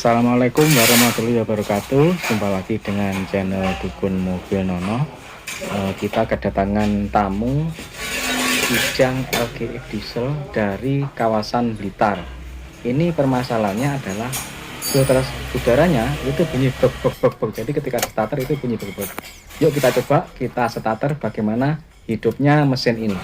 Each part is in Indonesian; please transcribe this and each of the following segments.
Assalamualaikum warahmatullahi wabarakatuh. Jumpa lagi dengan channel Dukun Mobil Nono. Kita kedatangan tamu Kijang LGE diesel dari kawasan Blitar. Ini permasalahannya adalah filter udaranya itu bunyi bek bek bek bek. Jadi ketika starter itu bunyi bek bek. Yuk kita coba kita starter bagaimana hidupnya mesin ini.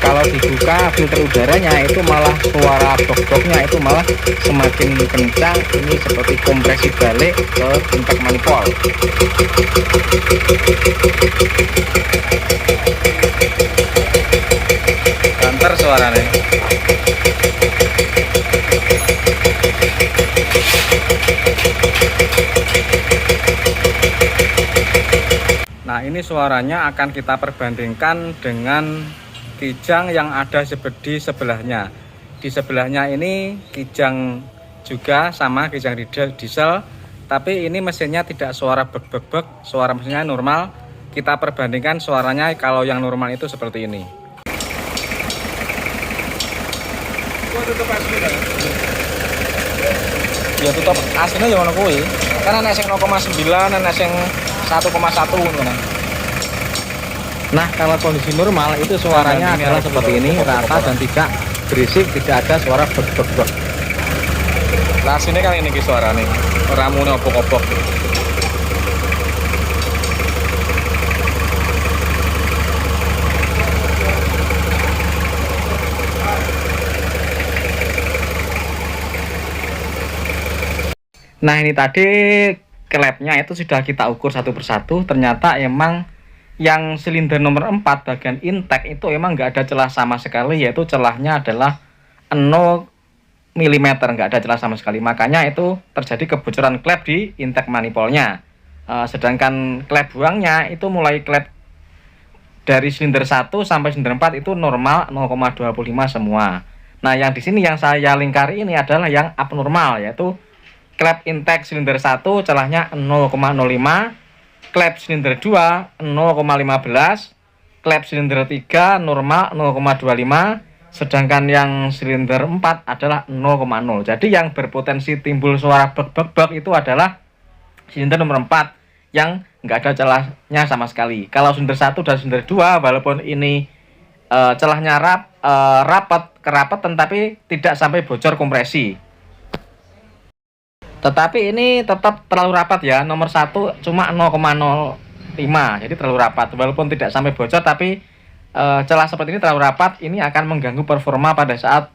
Kalau dibuka filter udaranya itu malah suara blok-bloknya itu malah semakin kencang. Ini seperti kompresi balik ke intake manifold. Banter suaranya. Nah, ini suaranya akan kita perbandingkan dengan Kijang yang ada di sebelahnya. Di sebelahnya ini Kijang juga sama Kijang diesel, tapi ini mesinnya tidak suara bek bek bek, suara mesinnya normal. Kita perbandingkan suaranya kalau yang normal itu seperti ini. Ya tutup aslinya ya ngono kuwi. Kan ana sing 0,9, ana sing 1,1 ngono. Nah, kalau kondisi normal itu suaranya adalah seperti ini, rata dan tidak berisik, tidak ada suara bek bek bek. Lah sini kan ini suarane. Ora mune obok-obok. Nah, ini tadi klepnya itu sudah kita ukur satu persatu. Ternyata emang yang silinder nomor 4 bagian intake itu emang nggak ada celah sama sekali, yaitu celahnya adalah 0 mm, nggak ada celah sama sekali. Makanya itu terjadi kebocoran klep di intake manifoldnya. Sedangkan klep buangnya itu mulai klep dari silinder 1 sampai silinder 4 itu normal 0,25 semua. Nah, yang di sini yang saya lingkari ini adalah yang abnormal, yaitu klep intake silinder 1 celahnya 0,05, klep silinder 2 0,15, klep silinder 3 normal 0,25, sedangkan yang silinder 4 adalah 0,0. Jadi yang berpotensi timbul suara bek bek bek itu adalah silinder nomor 4 yang nggak ada celahnya sama sekali. Kalau silinder 1 dan silinder 2 walaupun ini celahnya rapat kerapatan tapi tidak sampai bocor kompresi. Tetapi ini tetap terlalu rapat ya, nomor 1 cuma 0,05, jadi terlalu rapat. Walaupun tidak sampai bocor, tapi celah seperti ini terlalu rapat, ini akan mengganggu performa pada saat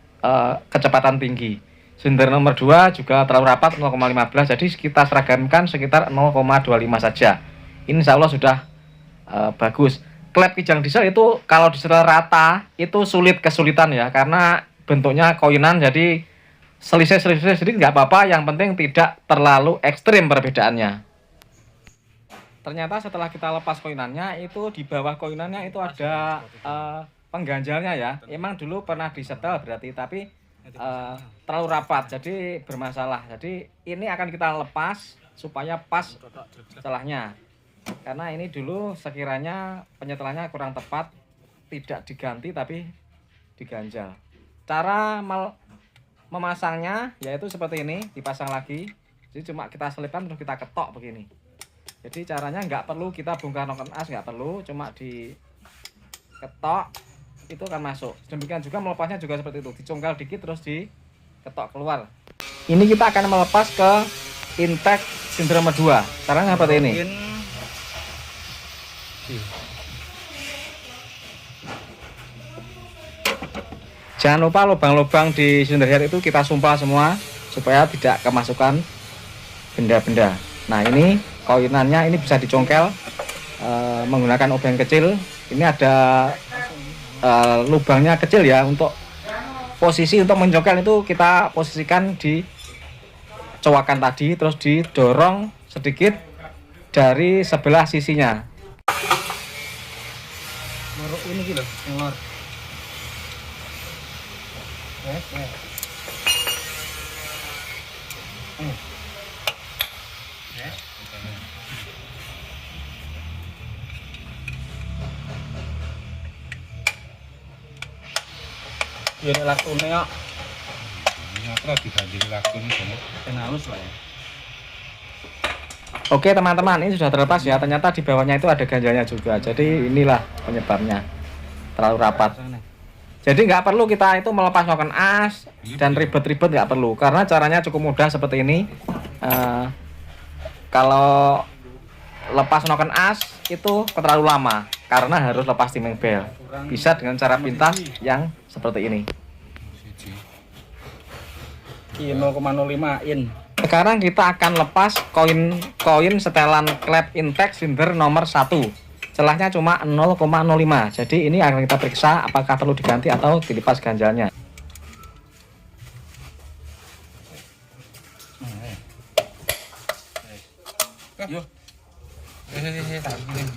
kecepatan tinggi. Silinder nomor 2 juga terlalu rapat 0,15, jadi kita seragamkan sekitar 0,25 saja. Ini insya Allah sudah bagus. Klep Kijang diesel itu kalau disetel rata itu kesulitan ya, karena bentuknya koinan, jadi selisih sedikit nggak apa-apa, yang penting tidak terlalu ekstrim perbedaannya. Ternyata setelah kita lepas koinannya, itu di bawah koinannya itu ada pengganjalnya ya. Emang dulu pernah disetel berarti, tapi terlalu rapat jadi bermasalah. Jadi ini akan kita lepas supaya pas celahnya, karena ini dulu sekiranya penyetelannya kurang tepat, tidak diganti tapi diganjal. Cara memasangnya yaitu seperti ini, dipasang lagi. Jadi cuma kita selipkan terus kita ketok begini. Jadi caranya nggak perlu kita bongkar noken as, nggak perlu, cuma diketok itu akan masuk. Demikian juga melepasnya juga seperti itu, dicongkel dikit terus diketok keluar. Ini kita akan melepas ke intake sinder nomor 2. Caranya seperti ini. Jangan lupa lubang-lubang di sinder head itu kita sumpah semua supaya tidak kemasukan benda-benda. Nah, ini koinannya ini bisa dicongkel menggunakan obeng kecil. Ini ada lubangnya kecil ya, untuk posisi untuk mencongkel itu kita posisikan di cowakan tadi, terus didorong sedikit dari sebelah sisinya. Ini gitu, ngelor. Ini lakunya ya. Terus diganti lakunya sama. Halus lah ya. Oke teman-teman, ini sudah terlepas ya. Ternyata di bawahnya itu ada ganjalnya juga. Jadi inilah penyebabnya terlalu rapat. Jadi nggak perlu kita itu melepas noken as dan ribet-ribet, nggak perlu, karena caranya cukup mudah seperti ini. Kalau lepas noken as itu terlalu lama karena harus lepas timing bell. Bisa dengan cara pintas yang seperti ini. 0,05 in. Sekarang kita akan lepas koin setelan klep intake sinder nomor 1. Celahnya cuma 0,05. Jadi ini akan kita periksa apakah perlu diganti atau dilepas ganjalnya. Yo. Tak gini.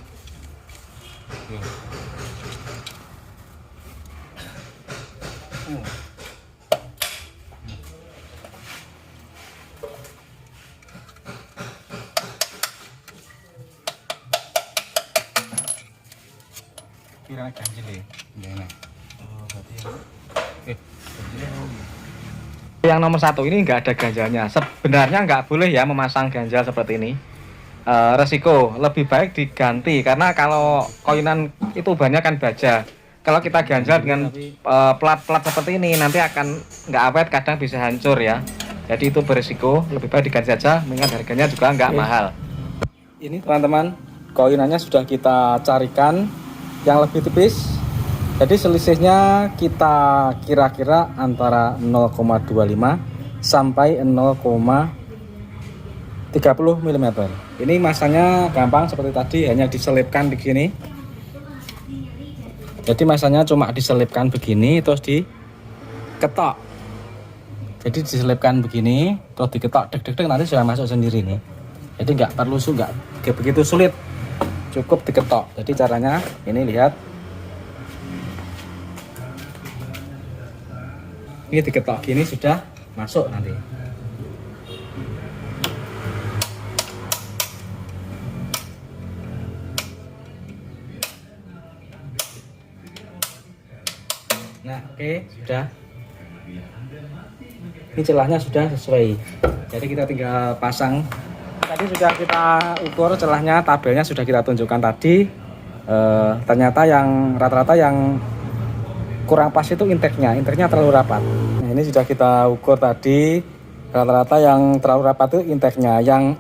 Yo. Kira ganjil ya? Enggak. Oh, berarti Yang nomor 1 ini nggak ada ganjalnya. Sebenarnya nggak boleh ya memasang ganjal seperti ini. Resiko lebih baik diganti, karena kalau koinan itu banyak kan baja. Kalau kita ganjal dengan plat-plat seperti ini nanti akan nggak awet, kadang bisa hancur ya. Jadi itu berisiko, lebih baik diganti saja, mengingat harganya juga nggak mahal. Ini teman-teman, koinannya sudah kita carikan yang lebih tipis. Jadi selisihnya kita kira-kira antara 0,25 sampai 0,30 mm. Ini masanya gampang seperti tadi, hanya diselipkan begini. Jadi masanya cuma diselipkan begini terus diketok. Jadi diselipkan begini terus diketok, deg-deg nanti sudah masuk sendiri nih. Jadi nggak perlu nggak begitu sulit, cukup diketok. Jadi caranya ini, lihat. Ini diketok gini sudah masuk nanti. Nah, oke, sudah. Ini celahnya sudah sesuai. Jadi kita tinggal pasang. Tadi sudah kita ukur celahnya, tabelnya sudah kita tunjukkan tadi. Ternyata yang rata-rata yang kurang pas itu intake-nya terlalu rapat. Nah, ini sudah kita ukur tadi, rata-rata yang terlalu rapat itu intake-nya. Yang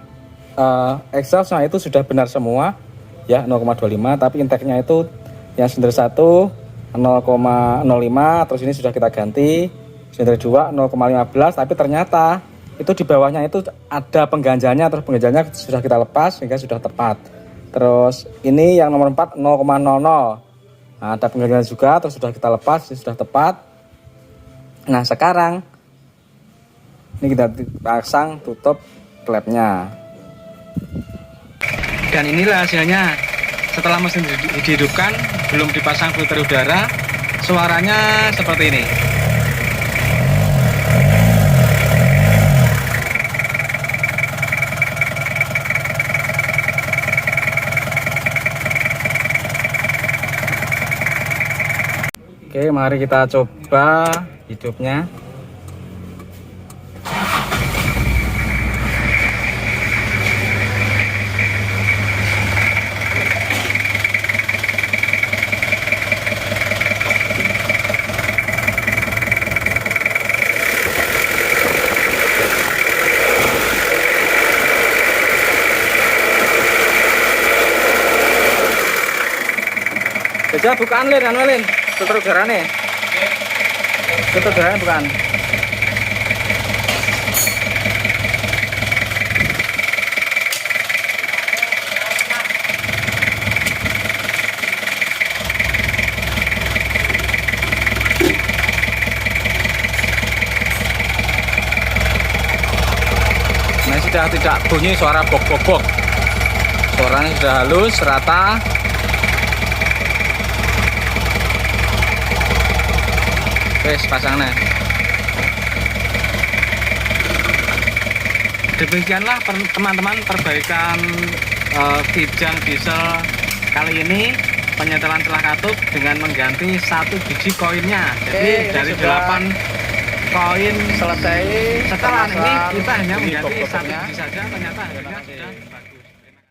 exhaust-nya itu sudah benar semua ya, 0,25, tapi intake-nya itu yang sinder 1 0,05, terus ini sudah kita ganti. Sinder 2 0,15, tapi ternyata itu di bawahnya itu ada pengganjalnya, terus pengganjalnya sudah kita lepas sehingga sudah tepat. Terus ini yang nomor 4 0,00. Nah, ada penggantian juga, terus sudah kita lepas, sudah tepat. Nah, sekarang ini kita pasang tutup klepnya. Dan inilah hasilnya setelah mesin dihidupkan, belum dipasang filter udara, suaranya seperti ini. Oke, mari kita coba hidupnya. Bisa bukaan Lin, anu Lin. Tutur garane. Tutur garane bukan. Nah, sudah tidak bunyi suara bok-bok-bok. Suaranya sudah halus, rata. Wes pasangnya. Demikianlah teman-teman perbaikan kijang diesel kali ini, penyetelan celah katup dengan mengganti 1 biji koinnya. Jadi Oke, dari sudah 8 koin Selesai. setelah ini pemasangan kita hanya bunyi mengganti 1 bok-boknya. biji saja, ternyata hasilnya sudah bagus.